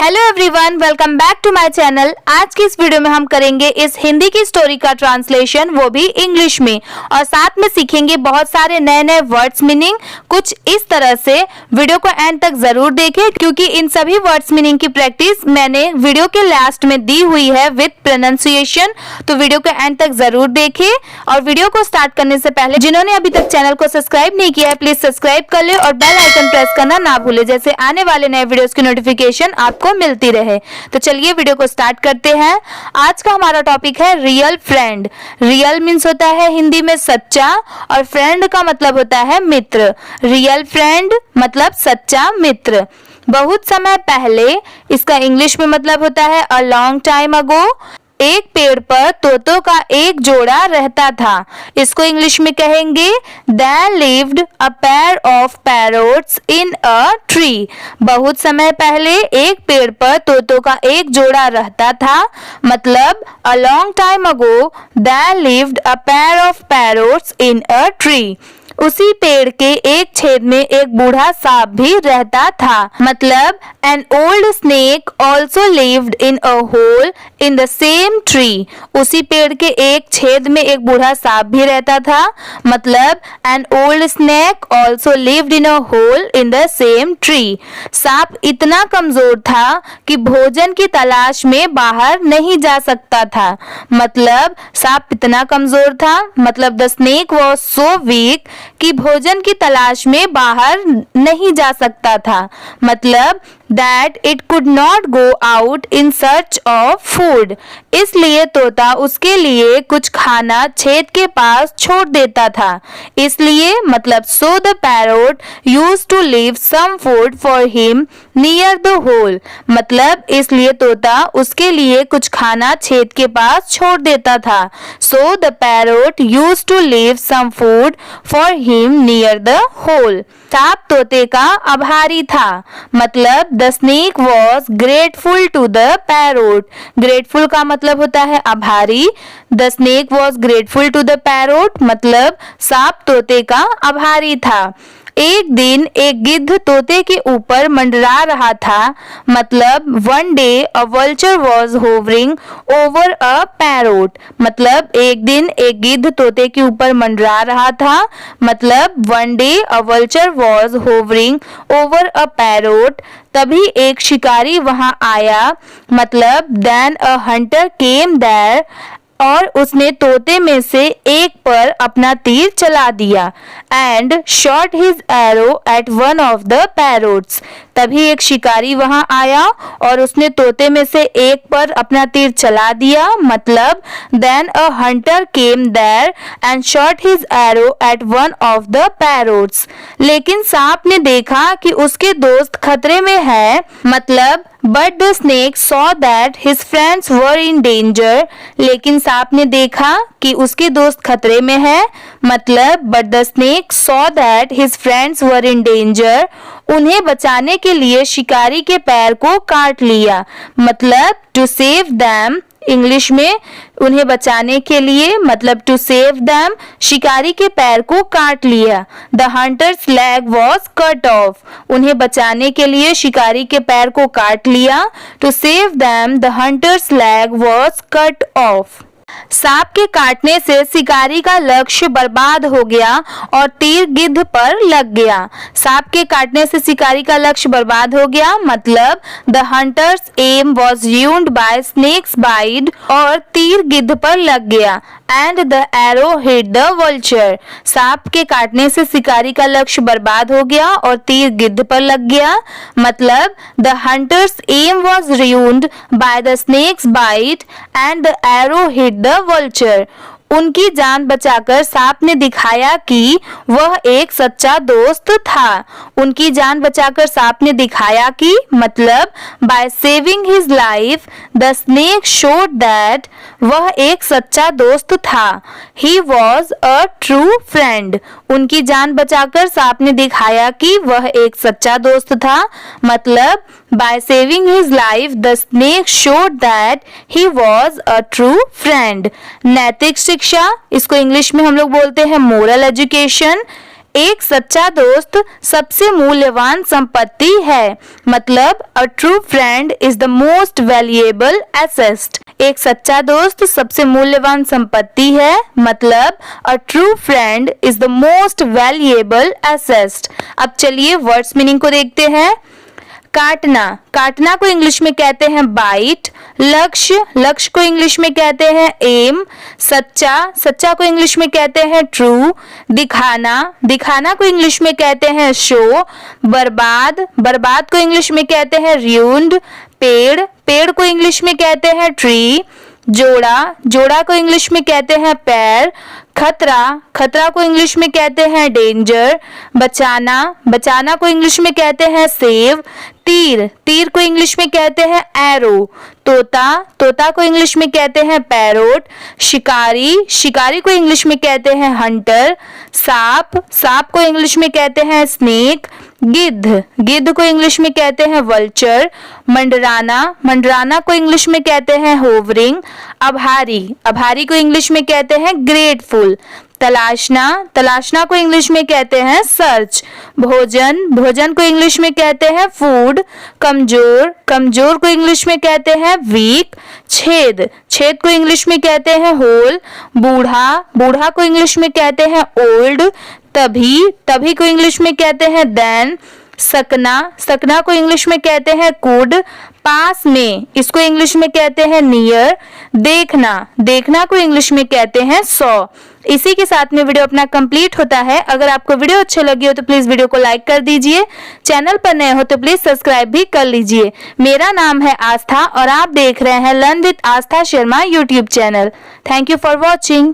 Hello everyone, welcome back to my channel. आज की इस वीडियो में हम करेंगे इस हिंदी की स्टोरी का ट्रांसलेशन, वो भी इंग्लिश में, और साथ में सीखेंगे बहुत सारे नए नए वर्ड्स मीनिंग। कुछ इस तरह से वीडियो को एंड तक जरूर देखें, क्योंकि इन सभी वर्ड्स मीनिंग की प्रैक्टिस मैंने वीडियो के लास्ट में दी हुई है विद प्रोनाउंसिएशन। तो वीडियो को एंड तक जरूर देखें। और वीडियो को स्टार्ट करने से पहले जिन्होंने अभी तक चैनल को सब्सक्राइब नहीं किया है, प्लीज सब्सक्राइब कर ले और बेल आइकन प्रेस करना ना भूले, जैसे आने वाले नए वीडियोस की नोटिफिकेशन आपको मिलती रहे। तो चलिए वीडियो को स्टार्ट करते हैं। आज का हमारा टॉपिक है रियल फ्रेंड। रियल मीन्स होता है हिंदी में सच्चा, और फ्रेंड का मतलब होता है मित्र। रियल फ्रेंड मतलब सच्चा मित्र। बहुत समय पहले, इसका इंग्लिश में मतलब होता है अ लॉन्ग टाइम अगो। एक पेड़ पर तोतों का एक जोड़ा रहता था। इसको इंग्लिश में कहेंगे There lived a pair of parrots in a tree। बहुत समय पहले एक पेड़ पर तोतों का एक जोड़ा रहता था, मतलब a long time ago there lived a pair of parrots in a tree। उसी पेड़ के एक छेद में एक बूढ़ा सांप भी रहता था, मतलब an old snake also lived in a hole in the same tree। उसी पेड़ के एक छेद में एक बूढ़ा सांप भी रहता था, मतलब an old snake also lived in a hole in the same tree। सांप इतना कमजोर था कि भोजन की तलाश में बाहर नहीं जा सकता था, मतलब सांप इतना कमजोर था, मतलब the snake was so weak कि भोजन की तलाश में बाहर नहीं जा सकता था, मतलब that it could not go out in search of food। इसलिए तोता उसके लिए कुछ खाना छेद के पास छोड़ देता था। इसलिए मतलब so the parrot used to leave some food for him near the hole। मतलब इसलिए तोता उसके लिए कुछ खाना छेद के पास छोड़ देता था। So the parrot used to leave some food for him near the hole। सांप तोते का आभारी था, मतलब the snake was grateful to the parrot। grateful का मतलब होता है आभारी। the snake was grateful to the parrot मतलब सांप तोते का आभारी था। एक दिन एक गिद्ध तोते के ऊपर मंडरा रहा था, मतलब one day a vulture was hovering over a parrot। मतलब एक दिन एक गिद्ध तोते के ऊपर मंडरा रहा था, मतलब one day a vulture was hovering over a parrot। तभी एक शिकारी वहां आया, मतलब then a hunter came there, और उसने तोते में से एक पर अपना तीर चला दिया, and shot his arrow at one of the parrots. तभी एक शिकारी वहां आया और उसने तोते में से एक पर अपना तीर चला दिया, मतलब then a hunter came there and shot his arrow at one of the parrots. लेकिन सांप ने देखा कि उसके दोस्त खतरे में है, मतलब But the snake saw that his friends were in danger। लेकिन सांप ने देखा कि उसके दोस्त खतरे में है, मतलब But the snake saw that his friends were in danger। उन्हें बचाने के लिए शिकारी के पैर को काट लिया, मतलब to save them। इंग्लिश में उन्हें बचाने के लिए मतलब टू सेव देम, शिकारी के पैर को काट लिया। The hunter's leg was cut of. उन्हें बचाने के लिए शिकारी के पैर को काट लिया। To save them the hunter's leg was cut off. सांप के काटने से शिकारी का लक्ष्य बर्बाद हो गया और तीर गिद्ध पर लग गया। सांप के काटने से शिकारी का लक्ष्य बर्बाद हो गया, मतलब the hunter's aim was ruined by snake's bite, और तीर गिद्ध पर लग गया, and the arrow hit the vulture. सांप के काटने से शिकारी का लक्ष्य बर्बाद हो गया और तीर गिद्ध पर लग गया, मतलब the hunter's aim was ruined by the snake's bite and the arrow hit the vulture. उनकी जान बचाकर सांप ने दिखाया कि वह एक सच्चा दोस्त था। उनकी जान बचाकर सांप ने दिखाया कि मतलब by saving his life the snake showed that वह एक सच्चा दोस्त था। He was a true friend. उनकी जान बचाकर सांप ने दिखाया कि वह एक सच्चा दोस्त था, मतलब by saving his life the snake showed that he was a true friend. नैतिक शिक्षा, इसको इंग्लिश में हम लोग बोलते हैं मोरल एजुकेशन। एक सच्चा दोस्त सबसे मूल्यवान संपत्ति है। मतलब अ true friend is the most valuable asset. एक सच्चा दोस्त सबसे मूल्यवान संपत्ति है। मतलब अ true friend is the most valuable asset. अब चलिए वर्ड्स मीनिंग को देखते हैं। काटना, काटना को इंग्लिश में कहते हैं बाइट। लक्ष्य, लक्ष्य को इंग्लिश में कहते हैं एम। सच्चा, सच्चा को इंग्लिश में कहते हैं ट्रू। दिखाना, दिखाना को इंग्लिश में कहते हैं शो। बर्बाद, बर्बाद को इंग्लिश में कहते हैं ruined। पेड़, पेड़ को इंग्लिश में कहते हैं ट्री। जोड़ा, जोड़ा को इंग्लिश में कहते हैं पैर। खतरा, खतरा को इंग्लिश में कहते हैं डेंजर। बचाना, बचाना को इंग्लिश में कहते हैं सेव। तीर, तीर को इंग्लिश में कहते हैं एरो। तोता, तोता को इंग्लिश में कहते हैं पैरोट। शिकारी, शिकारी को इंग्लिश में कहते हैं हंटर। सांप, सांप को इंग्लिश में कहते हैं स्नेक। गिद्ध, गिद्ध को इंग्लिश में कहते हैं वल्चर। मंडराना, मंडराना को इंग्लिश में कहते हैं होवरिंग। आभारी, आभारी को इंग्लिश में कहते हैं ग्रेटफुल। तलाशना, तलाशना को इंग्लिश में कहते हैं सर्च। भोजन, भोजन को इंग्लिश में कहते हैं फूड। कमजोर, कमजोर को इंग्लिश में कहते हैं वीक। छेद, छेद को इंग्लिश में कहते हैं होल। बूढ़ा, बूढ़ा को इंग्लिश में कहते हैं ओल्ड। तभी, तभी को इंग्लिश में कहते हैं देन। सकना, सकना को इंग्लिश में कहते हैं कुड। पास में, इसको इंग्लिश में कहते हैं नियर। देखना, देखना को इंग्लिश में कहते हैं सॉ। इसी के साथ में वीडियो अपना कंप्लीट होता है। अगर आपको वीडियो अच्छी लगी हो तो प्लीज वीडियो को लाइक कर दीजिए। चैनल पर नए हो तो प्लीज सब्सक्राइब भी कर लीजिए। मेरा नाम है आस्था और आप देख रहे हैं learn with Aastha Sharma YouTube channel. Thank you for watching.